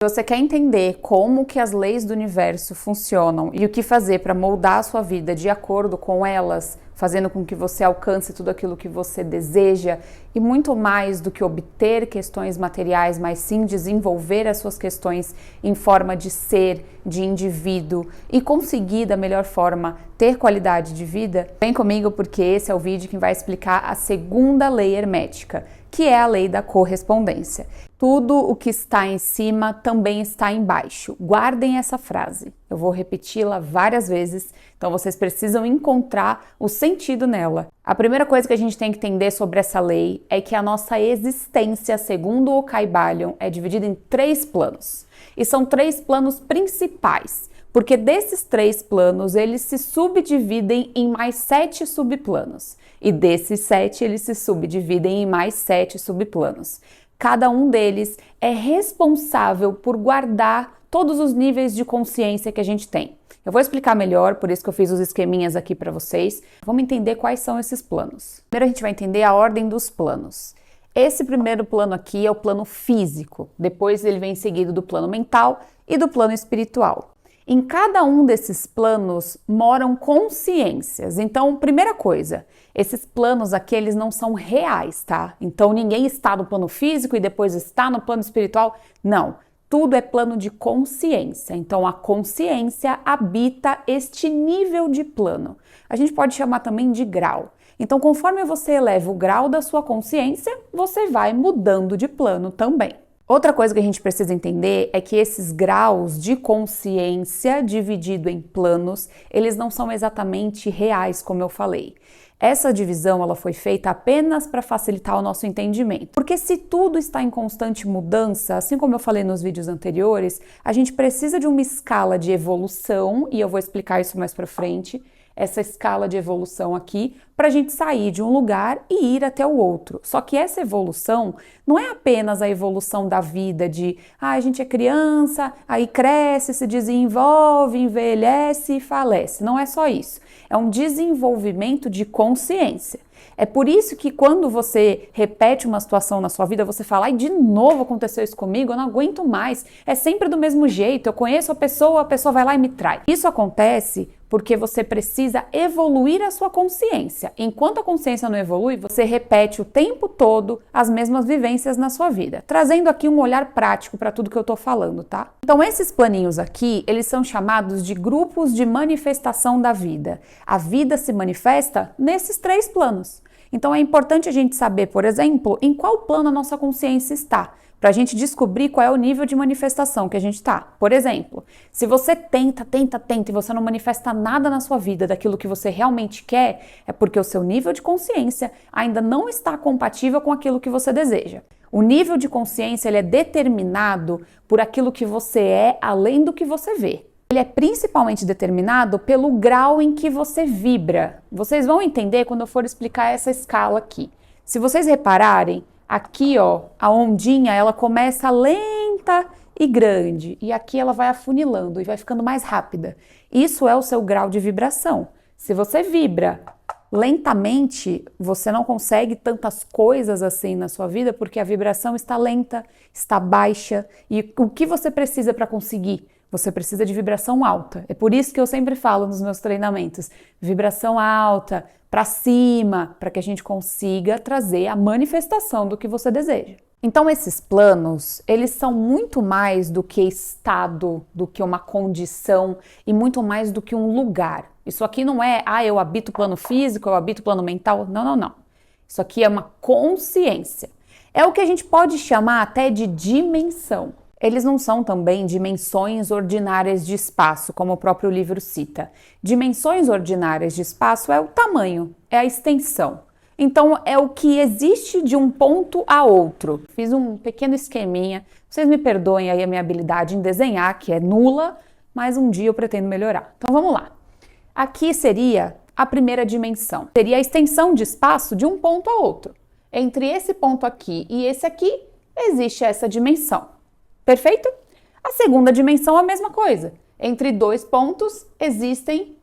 Se você quer entender como que as leis do universo funcionam e o que fazer para moldar a sua vida de acordo com elas, fazendo com que você alcance tudo aquilo que você deseja e muito mais do que obter questões materiais, mas sim desenvolver as suas questões em forma de ser, de indivíduo e conseguir da melhor forma ter qualidade de vida, vem comigo porque esse é o vídeo que vai explicar a segunda lei hermética, que é a lei da correspondência. Tudo o que está em cima também está embaixo. Guardem essa frase. Eu vou repeti-la várias vezes, então vocês precisam encontrar o sentido nela. A primeira coisa que a gente tem que entender sobre essa lei é que a nossa existência, segundo o Kybalion, é dividida em 3 planos. E são 3 planos principais, porque desses 3 planos, eles se subdividem em mais 7 subplanos. E desses 7, eles se subdividem em mais 7 subplanos. Cada um deles é responsável por guardar todos os níveis de consciência que a gente tem. Eu vou explicar melhor, por isso que eu fiz os esqueminhas aqui para vocês. Vamos entender quais são esses planos. Primeiro a gente vai entender a ordem dos planos. Esse primeiro plano aqui é o plano físico, depois ele vem seguido do plano mental e do plano espiritual. Em cada um desses planos moram consciências. Então, primeira coisa, esses planos aqui, eles não são reais, tá? Então, ninguém está no plano físico e depois está no plano espiritual. Não, tudo é plano de consciência. Então, a consciência habita este nível de plano. A gente pode chamar também de grau. Então, conforme você eleva o grau da sua consciência, você vai mudando de plano também. Outra coisa que a gente precisa entender é que esses graus de consciência dividido em planos, eles não são exatamente reais, como eu falei. Essa divisão ela foi feita apenas para facilitar o nosso entendimento. Porque se tudo está em constante mudança, assim como eu falei nos vídeos anteriores, a gente precisa de uma escala de evolução, e eu vou explicar isso mais para frente, essa escala de evolução aqui, para a gente sair de um lugar e ir até o outro. Só que essa evolução não é apenas a evolução da vida de a gente é criança, aí cresce, se desenvolve, envelhece e falece. Não é só isso. É um desenvolvimento de consciência. É por isso que quando você repete uma situação na sua vida, você fala, ai, de novo aconteceu isso comigo, eu não aguento mais, é sempre do mesmo jeito, eu conheço a pessoa vai lá e me trai. Isso acontece porque você precisa evoluir a sua consciência. Enquanto a consciência não evolui, você repete o tempo todo as mesmas vivências na sua vida, trazendo aqui um olhar prático para tudo que eu tô falando, tá? Então esses planinhos aqui, eles são chamados de grupos de manifestação da vida. A vida se manifesta nesses 3 planos. Então é importante a gente saber, por exemplo, em qual plano a nossa consciência está, para a gente descobrir qual é o nível de manifestação que a gente está. Por exemplo, se você tenta e você não manifesta nada na sua vida daquilo que você realmente quer, é porque o seu nível de consciência ainda não está compatível com aquilo que você deseja. O nível de consciência ele é determinado por aquilo que você é além do que você vê. Ele é principalmente determinado pelo grau em que você vibra. Vocês vão entender quando eu for explicar essa escala aqui. Se vocês repararem, aqui ó, a ondinha ela começa lenta e grande e aqui ela vai afunilando e vai ficando mais rápida. Isso é o seu grau de vibração. Se você vibra lentamente, você não consegue tantas coisas assim na sua vida porque a vibração está lenta, está baixa. E o que você precisa para conseguir? Você precisa de vibração alta. É por isso que eu sempre falo nos meus treinamentos, vibração alta, para cima, para que a gente consiga trazer a manifestação do que você deseja. Então esses planos, eles são muito mais do que estado, do que uma condição e muito mais do que um lugar. Isso aqui não é, eu habito o plano físico, eu habito o plano mental. Não. Isso aqui é uma consciência. É o que a gente pode chamar até de dimensão. Eles não são também dimensões ordinárias de espaço, como o próprio livro cita. Dimensões ordinárias de espaço é o tamanho, é a extensão. Então, é o que existe de um ponto a outro. Fiz um pequeno esqueminha. Vocês me perdoem aí a minha habilidade em desenhar, que é nula, mas um dia eu pretendo melhorar. Então, vamos lá. Aqui seria a primeira dimensão. Seria a extensão de espaço de um ponto a outro. Entre esse ponto aqui e esse aqui, existe essa dimensão. Perfeito? A segunda dimensão é a mesma coisa. Entre 2 pontos existem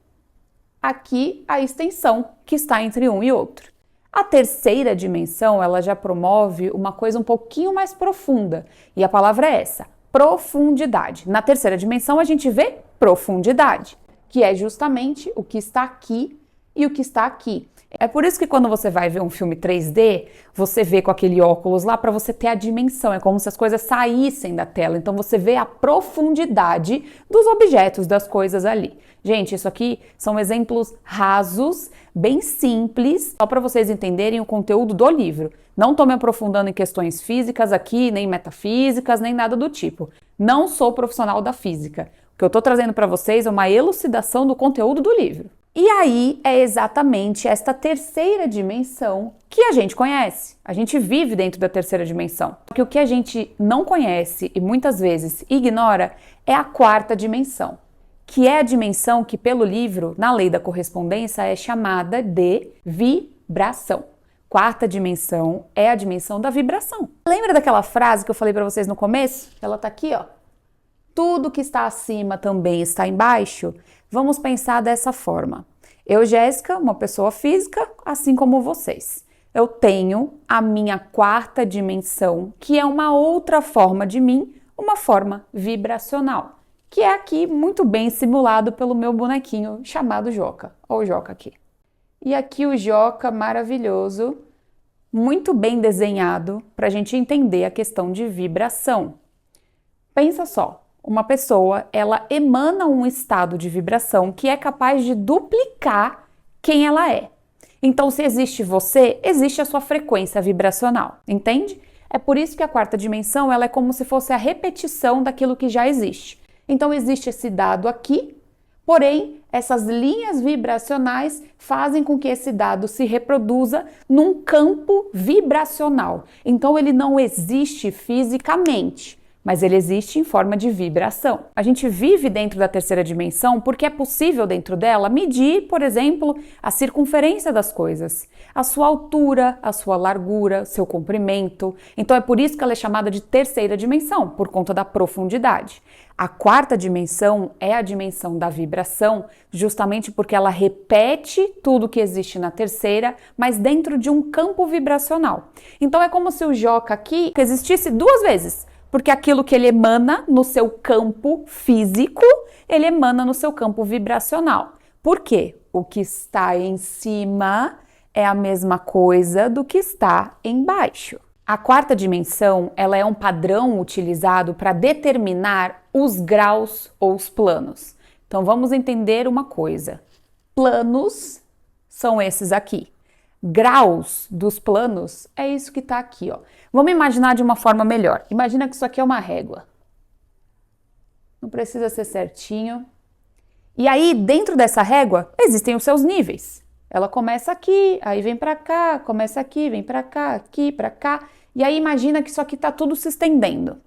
aqui a extensão que está entre um e outro. A terceira dimensão, ela já promove uma coisa um pouquinho mais profunda. E a palavra é essa, profundidade. Na terceira dimensão, a gente vê profundidade, que é justamente o que está aqui e o que está aqui. É por isso que quando você vai ver um filme 3D, você vê com aquele óculos lá para você ter a dimensão. É como se as coisas saíssem da tela. Então você vê a profundidade dos objetos, das coisas ali. Gente, isso aqui são exemplos rasos, bem simples, só para vocês entenderem o conteúdo do livro. Não estou me aprofundando em questões físicas aqui, nem metafísicas, nem nada do tipo. Não sou profissional da física. O que eu estou trazendo para vocês é uma elucidação do conteúdo do livro. E aí é exatamente esta terceira dimensão que a gente conhece. A gente vive dentro da terceira dimensão. Porque o que a gente não conhece e muitas vezes ignora é a quarta dimensão, que é a dimensão que, pelo livro, na lei da correspondência, é chamada de vibração. Quarta dimensão é a dimensão da vibração. Lembra daquela frase que eu falei para vocês no começo? Ela tá aqui, ó. Tudo que está acima também está embaixo. Vamos pensar dessa forma. Eu, Jéssica, uma pessoa física, assim como vocês. Eu tenho a minha quarta dimensão, que é uma outra forma de mim, uma forma vibracional, que é aqui muito bem simulado pelo meu bonequinho chamado Joca. Olha o Joca aqui. E aqui o Joca maravilhoso, muito bem desenhado para a gente entender a questão de vibração. Pensa só. Uma pessoa, ela emana um estado de vibração que é capaz de duplicar quem ela é. Então, se existe você, existe a sua frequência vibracional, entende? É por isso que a quarta dimensão, ela é como se fosse a repetição daquilo que já existe. Então, existe esse dado aqui, porém, essas linhas vibracionais fazem com que esse dado se reproduza num campo vibracional. Então, ele não existe fisicamente, mas ele existe em forma de vibração. A gente vive dentro da terceira dimensão porque é possível dentro dela medir, por exemplo, a circunferência das coisas, a sua altura, a sua largura, seu comprimento. Então é por isso que ela é chamada de terceira dimensão, por conta da profundidade. A quarta dimensão é a dimensão da vibração, justamente porque ela repete tudo que existe na terceira, mas dentro de um campo vibracional. Então é como se o Joca aqui existisse duas vezes. Porque aquilo que ele emana no seu campo físico, ele emana no seu campo vibracional. Por quê? O que está em cima é a mesma coisa do que está embaixo. A quarta dimensão, ela é um padrão utilizado para determinar os graus ou os planos. Então vamos entender uma coisa. Planos são esses aqui. Graus dos planos é isso que está aqui, ó. Vamos imaginar de uma forma melhor. Imagina que isso aqui é uma régua. Não precisa ser certinho. E aí, dentro dessa régua, existem os seus níveis. Ela começa aqui, aí vem para cá, começa aqui, vem para cá, aqui, para cá. E aí imagina que isso aqui está tudo se estendendo.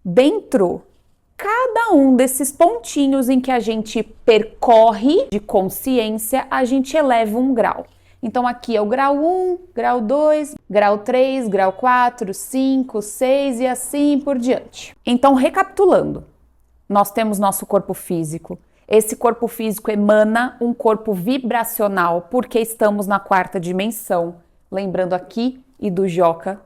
Dentro, cada um desses pontinhos em que a gente percorre de consciência, a gente eleva um grau. Então aqui é o grau 1, grau 2, grau 3, grau 4, 5, 6 e assim por diante. Então, recapitulando, nós temos nosso corpo físico. Esse corpo físico emana um corpo vibracional porque estamos na quarta dimensão. Lembrando aqui e do Joca.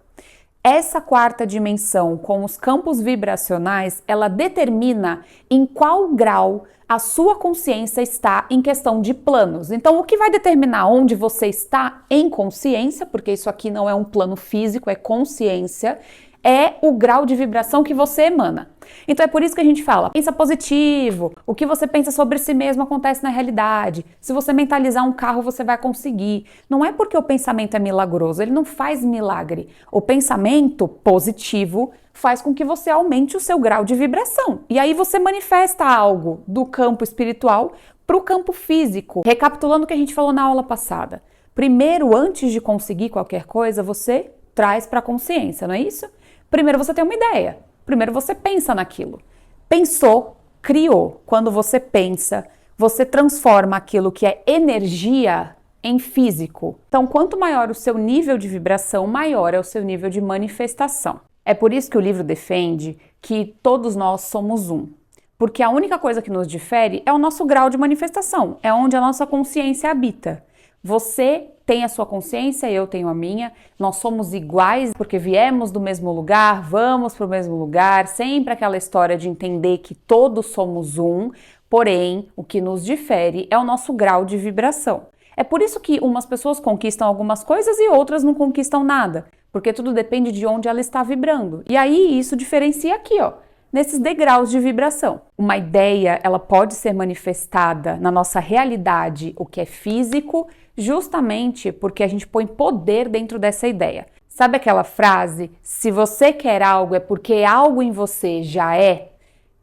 Essa quarta dimensão, com os campos vibracionais, ela determina em qual grau a sua consciência está em questão de planos. Então, o que vai determinar onde você está em consciência, porque isso aqui não é um plano físico, é consciência, é o grau de vibração que você emana. Então é por isso que a gente fala, pensa positivo, o que você pensa sobre si mesmo acontece na realidade. Se você mentalizar um carro, você vai conseguir. Não é porque o pensamento é milagroso, ele não faz milagre. O pensamento positivo faz com que você aumente o seu grau de vibração. E aí você manifesta algo do campo espiritual para o campo físico. Recapitulando o que a gente falou na aula passada. Primeiro, antes de conseguir qualquer coisa, você traz para a consciência, não é isso? Primeiro você tem uma ideia. Primeiro você pensa naquilo. Pensou, criou. Quando você pensa, você transforma aquilo que é energia em físico. Então, quanto maior o seu nível de vibração, maior é o seu nível de manifestação. É por isso que o livro defende que todos nós somos um. Porque a única coisa que nos difere é o nosso grau de manifestação, é onde a nossa consciência habita. Você tem a sua consciência, eu tenho a minha, nós somos iguais porque viemos do mesmo lugar, vamos para o mesmo lugar, sempre aquela história de entender que todos somos um, porém, o que nos difere é o nosso grau de vibração. É por isso que umas pessoas conquistam algumas coisas e outras não conquistam nada, porque tudo depende de onde ela está vibrando. E aí isso diferencia aqui, ó, nesses degraus de vibração. Uma ideia, ela pode ser manifestada na nossa realidade, o que é físico, justamente porque a gente põe poder dentro dessa ideia. Sabe aquela frase, se você quer algo é porque algo em você já é?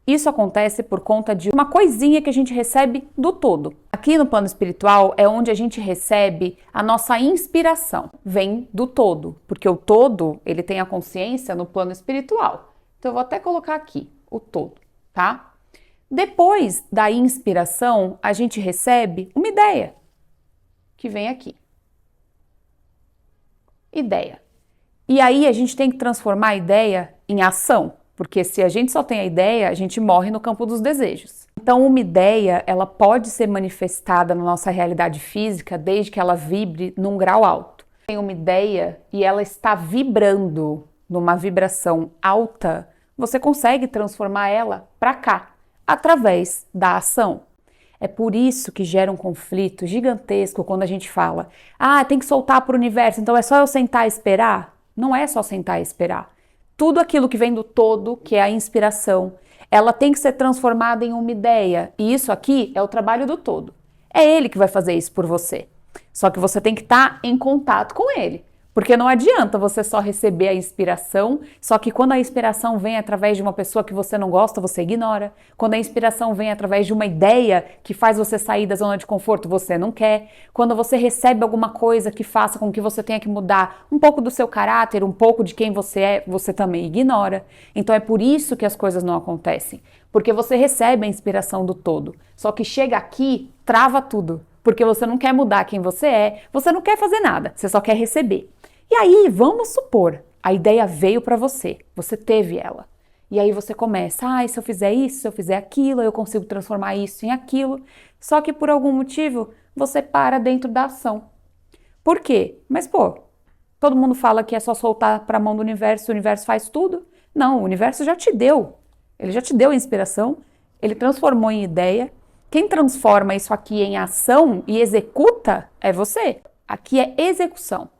Isso acontece por conta de uma coisinha que a gente recebe do todo. Aqui no plano espiritual é onde a gente recebe a nossa inspiração, vem do todo, porque o todo, ele tem a consciência no plano espiritual. Então eu vou até colocar aqui, o todo, tá? Depois da inspiração, a gente recebe uma ideia, que vem aqui. Ideia. E aí a gente tem que transformar a ideia em ação. Porque se a gente só tem a ideia, a gente morre no campo dos desejos. Então, uma ideia, ela pode ser manifestada na nossa realidade física desde que ela vibre num grau alto. Tem uma ideia e ela está vibrando numa vibração alta, você consegue transformar ela para cá, através da ação. É por isso que gera um conflito gigantesco quando a gente fala, tem que soltar para o universo, então é só eu sentar e esperar? Não é só sentar e esperar. Tudo aquilo que vem do todo, que é a inspiração, ela tem que ser transformada em uma ideia. E isso aqui é o trabalho do todo. É ele que vai fazer isso por você. Só que você tem que estar em contato com ele. Porque não adianta você só receber a inspiração, só que quando a inspiração vem através de uma pessoa que você não gosta, você ignora. Quando a inspiração vem através de uma ideia que faz você sair da zona de conforto, você não quer. Quando você recebe alguma coisa que faça com que você tenha que mudar um pouco do seu caráter, um pouco de quem você é, você também ignora. Então é por isso que as coisas não acontecem. Porque você recebe a inspiração do todo. Só que chega aqui, trava tudo. Porque você não quer mudar quem você é, você não quer fazer nada, você só quer receber. E aí, vamos supor, a ideia veio para você teve ela. E aí você começa, se eu fizer isso, se eu fizer aquilo, eu consigo transformar isso em aquilo. Só que por algum motivo, você para dentro da ação. Por quê? Mas todo mundo fala que é só soltar para a mão do universo, o universo faz tudo. Não, o universo já te deu. Ele já te deu a inspiração, ele transformou em ideia. Quem transforma isso aqui em ação e executa é você. Aqui é execução.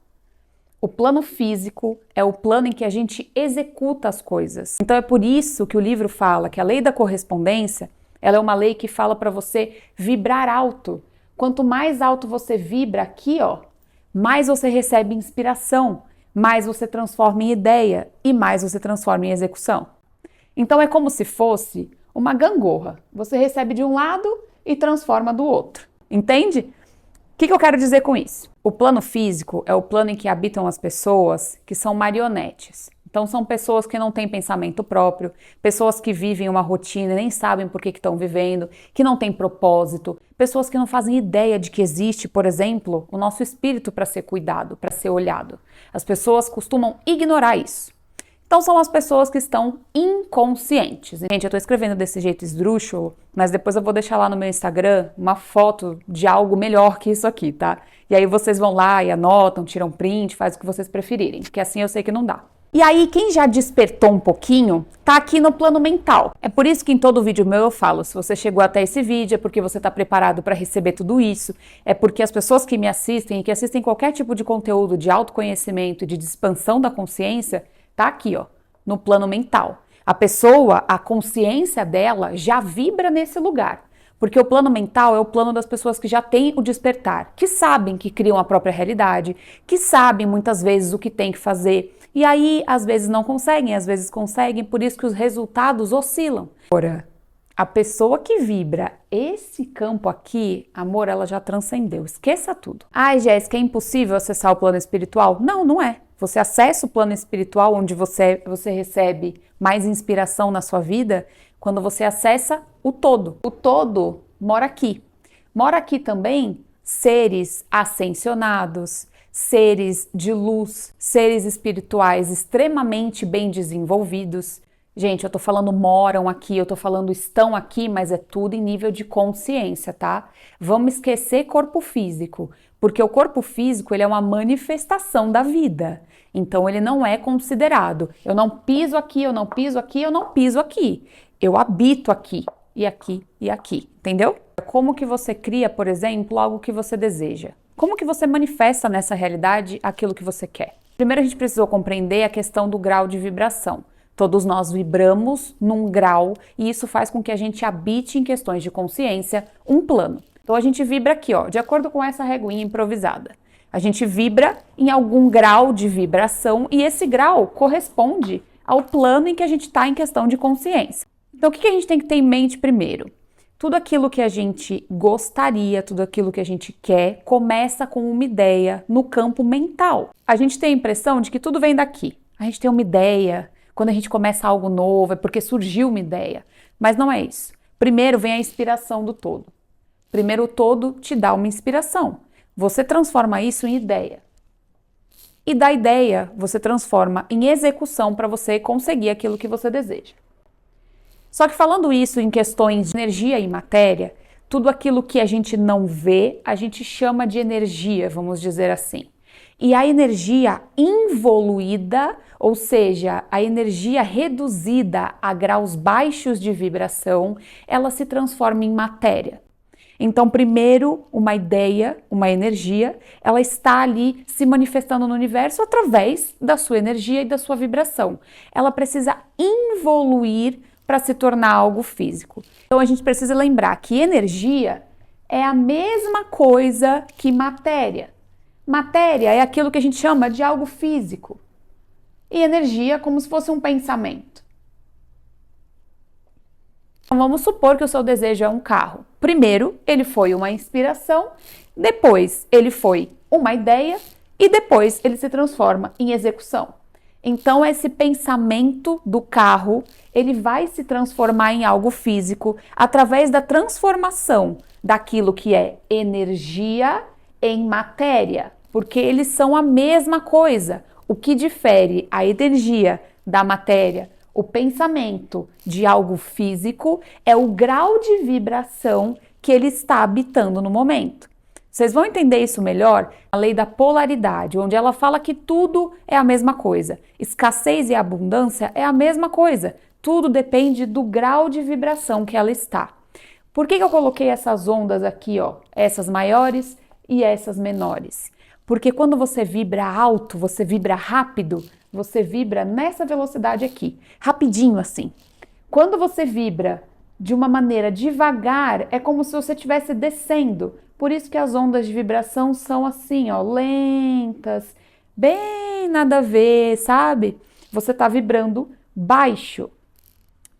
O plano físico é o plano em que a gente executa as coisas. Então é por isso que o livro fala que a lei da correspondência, ela é uma lei que fala para você vibrar alto. Quanto mais alto você vibra aqui, mais você recebe inspiração, mais você transforma em ideia e mais você transforma em execução. Então é como se fosse uma gangorra. Você recebe de um lado e transforma do outro. Entende? O que eu quero dizer com isso? O plano físico é o plano em que habitam as pessoas que são marionetes. Então são pessoas que não têm pensamento próprio, pessoas que vivem uma rotina e nem sabem por que estão vivendo, que não têm propósito, pessoas que não fazem ideia de que existe, por exemplo, o nosso espírito para ser cuidado, para ser olhado. As pessoas costumam ignorar isso. Então são as pessoas que estão inconscientes. Gente, eu tô escrevendo desse jeito esdrúxulo, mas depois eu vou deixar lá no meu Instagram uma foto de algo melhor que isso aqui, tá? E aí vocês vão lá e anotam, tiram print, faz o que vocês preferirem, porque assim eu sei que não dá. E aí, quem já despertou um pouquinho, tá aqui no plano mental. É por isso que em todo vídeo meu eu falo, se você chegou até esse vídeo é porque você tá preparado para receber tudo isso, é porque as pessoas que me assistem e que assistem qualquer tipo de conteúdo de autoconhecimento e de expansão da consciência, tá aqui, no plano mental. A pessoa, a consciência dela já vibra nesse lugar. Porque o plano mental é o plano das pessoas que já têm o despertar, que sabem que criam a própria realidade, que sabem muitas vezes o que tem que fazer. E aí, às vezes não conseguem, às vezes conseguem, por isso que os resultados oscilam. Agora, a pessoa que vibra esse campo aqui, amor, ela já transcendeu. Esqueça tudo. Jéssica, é impossível acessar o plano espiritual? Não, não é. Você acessa o plano espiritual onde você recebe mais inspiração na sua vida quando você acessa o todo. O todo mora aqui. Mora aqui também seres ascensionados, seres de luz, seres espirituais extremamente bem desenvolvidos. Gente, eu tô falando moram aqui, eu tô falando estão aqui, mas é tudo em nível de consciência, tá? Vamos esquecer corpo físico, Porque o corpo físico, ele é uma manifestação da vida. Então, ele não é considerado. Eu não piso aqui, eu não piso aqui, eu não piso aqui. Eu habito aqui, e aqui, e aqui. Entendeu? Como que você cria, por exemplo, algo que você deseja? Como que você manifesta nessa realidade aquilo que você quer? Primeiro, a gente precisou compreender a questão do grau de vibração. Todos nós vibramos num grau e isso faz com que a gente habite em questões de consciência um plano. Então a gente vibra aqui, ó, de acordo com essa reguinha improvisada. A gente vibra em algum grau de vibração e esse grau corresponde ao plano em que a gente está em questão de consciência. Então o que a gente tem que ter em mente primeiro? Tudo aquilo que a gente gostaria, tudo aquilo que a gente quer, começa com uma ideia no campo mental. A gente tem a impressão de que tudo vem daqui. A gente tem uma ideia, quando a gente começa algo novo é porque surgiu uma ideia. Mas não é isso. Primeiro vem a inspiração do todo. Primeiro o todo te dá uma inspiração. Você transforma isso em ideia. E da ideia você transforma em execução para você conseguir aquilo que você deseja. Só que falando isso em questões de energia e matéria, tudo aquilo que a gente não vê, a gente chama de energia, vamos dizer assim. E a energia involuída, ou seja, a energia reduzida a graus baixos de vibração, ela se transforma em matéria. Então, primeiro, uma ideia, uma energia, ela está ali se manifestando no universo através da sua energia e da sua vibração. Ela precisa involuir para se tornar algo físico. Então, a gente precisa lembrar que energia é a mesma coisa que matéria. Matéria é aquilo que a gente chama de algo físico. E energia é como se fosse um pensamento. Então, vamos supor que o seu desejo é um carro. Primeiro, ele foi uma inspiração, depois ele foi uma ideia e depois ele se transforma em execução. Então, esse pensamento do carro, ele vai se transformar em algo físico através da transformação daquilo que é energia em matéria, porque eles são a mesma coisa. O que difere a energia da matéria, o pensamento de algo físico, é o grau de vibração que ele está habitando no momento. Vocês vão entender isso melhor na lei da polaridade, onde ela fala que tudo é a mesma coisa. Escassez e abundância é a mesma coisa. Tudo depende do grau de vibração que ela está. Por que eu coloquei essas ondas aqui, ó? Essas maiores e essas menores? Porque quando você vibra alto, você vibra rápido, você vibra nessa velocidade aqui, rapidinho assim. Quando você vibra de uma maneira devagar, é como se você estivesse descendo. Por isso que as ondas de vibração são assim, ó, lentas, bem nada a ver, sabe? Você está vibrando baixo.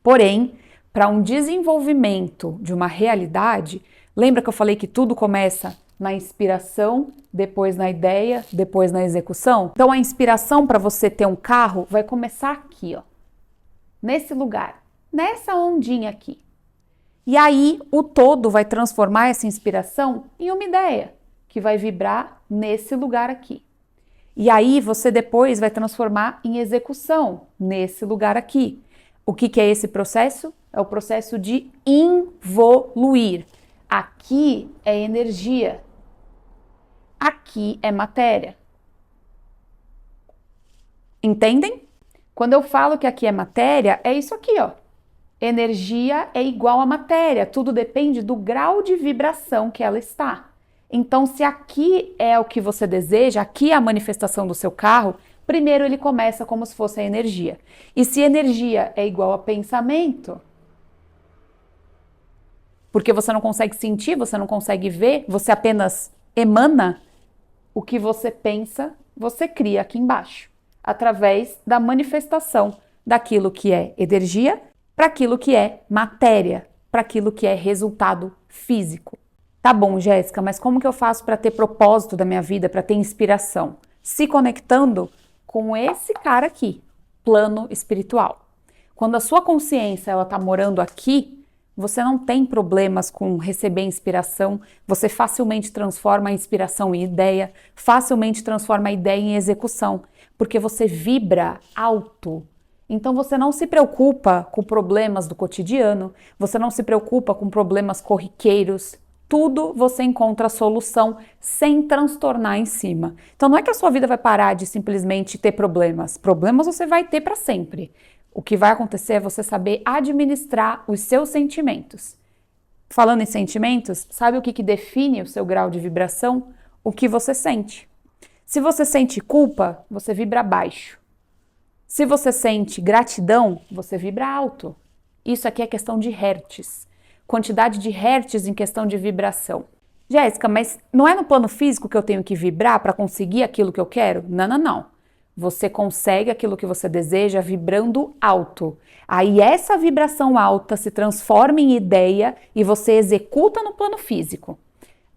Porém, para um desenvolvimento de uma realidade, lembra que eu falei que tudo começa na inspiração, depois na ideia, depois na execução? Então, a inspiração para você ter um carro vai começar aqui, ó, nesse lugar, nessa ondinha aqui. E aí, o todo vai transformar essa inspiração em uma ideia, que vai vibrar nesse lugar aqui. E aí, você depois vai transformar em execução, nesse lugar aqui. O que é esse processo? É o processo de involuir. Aqui é energia. Aqui é matéria. Entendem? Quando eu falo que aqui é matéria, é isso aqui, ó. Energia é igual a matéria, tudo depende do grau de vibração que ela está. Então, se aqui é o que você deseja, aqui é a manifestação do seu carro, primeiro ele começa como se fosse a energia. E se energia é igual a pensamento, porque você não consegue sentir, você não consegue ver, você apenas emana, o que você pensa, você cria aqui embaixo, através da manifestação daquilo que é energia para aquilo que é matéria, para aquilo que é resultado físico. Tá bom, Jéssica, mas como que eu faço para ter propósito da minha vida, para ter inspiração? Se conectando com esse cara aqui, plano espiritual. Quando a sua consciência ela tá morando aqui, você não tem problemas com receber inspiração, você facilmente transforma a inspiração em ideia, facilmente transforma a ideia em execução, porque você vibra alto. Então você não se preocupa com problemas do cotidiano, você não se preocupa com problemas corriqueiros. tudo você encontra a solução sem transtornar em cima. Então não é que a sua vida vai parar de simplesmente ter problemas. Problemas você vai ter para sempre. O que vai acontecer é você saber administrar os seus sentimentos. Falando em sentimentos, sabe o que define o seu grau de vibração? O que você sente. Se você sente culpa, você vibra baixo. Se você sente gratidão, você vibra alto. Isso aqui é questão de hertz. Quantidade de hertz em questão de vibração. Jéssica, mas não é no plano físico que eu tenho que vibrar para conseguir aquilo que eu quero? Não, não, não. Você consegue aquilo que você deseja vibrando alto. Aí essa vibração alta se transforma em ideia e você executa no plano físico.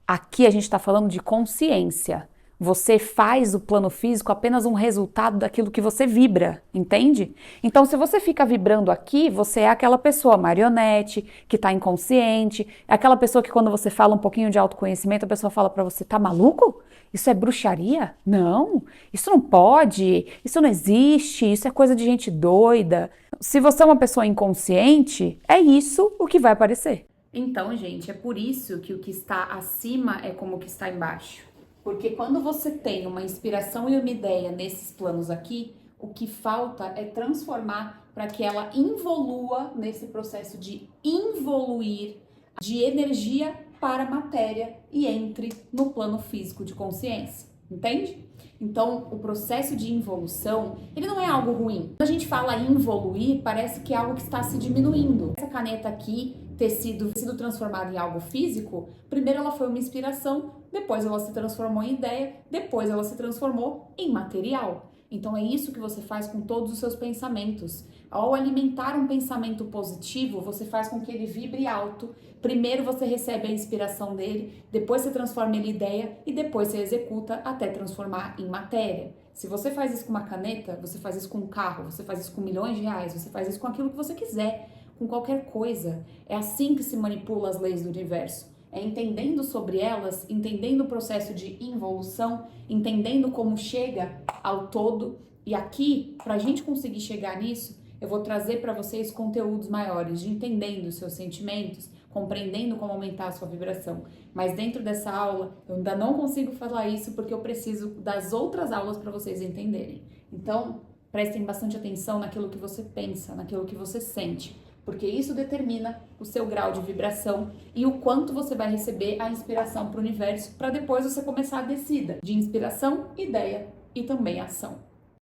Aqui a gente está falando de consciência. Você faz o plano físico apenas um resultado daquilo que você vibra, entende? Então, se você fica vibrando aqui, você é aquela pessoa marionete, que está inconsciente, é aquela pessoa que quando você fala um pouquinho de autoconhecimento, a pessoa fala para você, tá maluco? Isso é bruxaria? Não, isso não pode, isso não existe, isso é coisa de gente doida. Se você é uma pessoa inconsciente, é isso o que vai aparecer. Então, gente, é por isso que o que está acima é como o que está embaixo. Porque quando você tem uma inspiração e uma ideia nesses planos aqui, o que falta é transformar para que ela involua nesse processo de involuir de energia para matéria e entre no plano físico de consciência, entende? Então, o processo de involução, ele não é algo ruim. Quando a gente fala em involuir, parece que é algo que está se diminuindo. Essa caneta aqui ter sido transformada em algo físico, primeiro ela foi uma inspiração, depois ela se transformou em ideia, depois ela se transformou em material. Então é isso que você faz com todos os seus pensamentos. Ao alimentar um pensamento positivo, você faz com que ele vibre alto. Primeiro você recebe a inspiração dele, depois você transforma ele em ideia e depois você executa até transformar em matéria. Se você faz isso com uma caneta, você faz isso com um carro, você faz isso com milhões de reais, você faz isso com aquilo que você quiser, com qualquer coisa. É assim que se manipula as leis do universo. É entendendo sobre elas, entendendo o processo de involução, entendendo como chega ao todo. E aqui, para a gente conseguir chegar nisso, eu vou trazer para vocês conteúdos maiores, de entendendo os seus sentimentos, compreendendo como aumentar a sua vibração. Mas dentro dessa aula, eu ainda não consigo falar isso porque eu preciso das outras aulas para vocês entenderem. Então, prestem bastante atenção naquilo que você pensa, naquilo que você sente, porque isso determina o seu grau de vibração e o quanto você vai receber a inspiração para o universo, para depois você começar a descida de inspiração, ideia e também ação.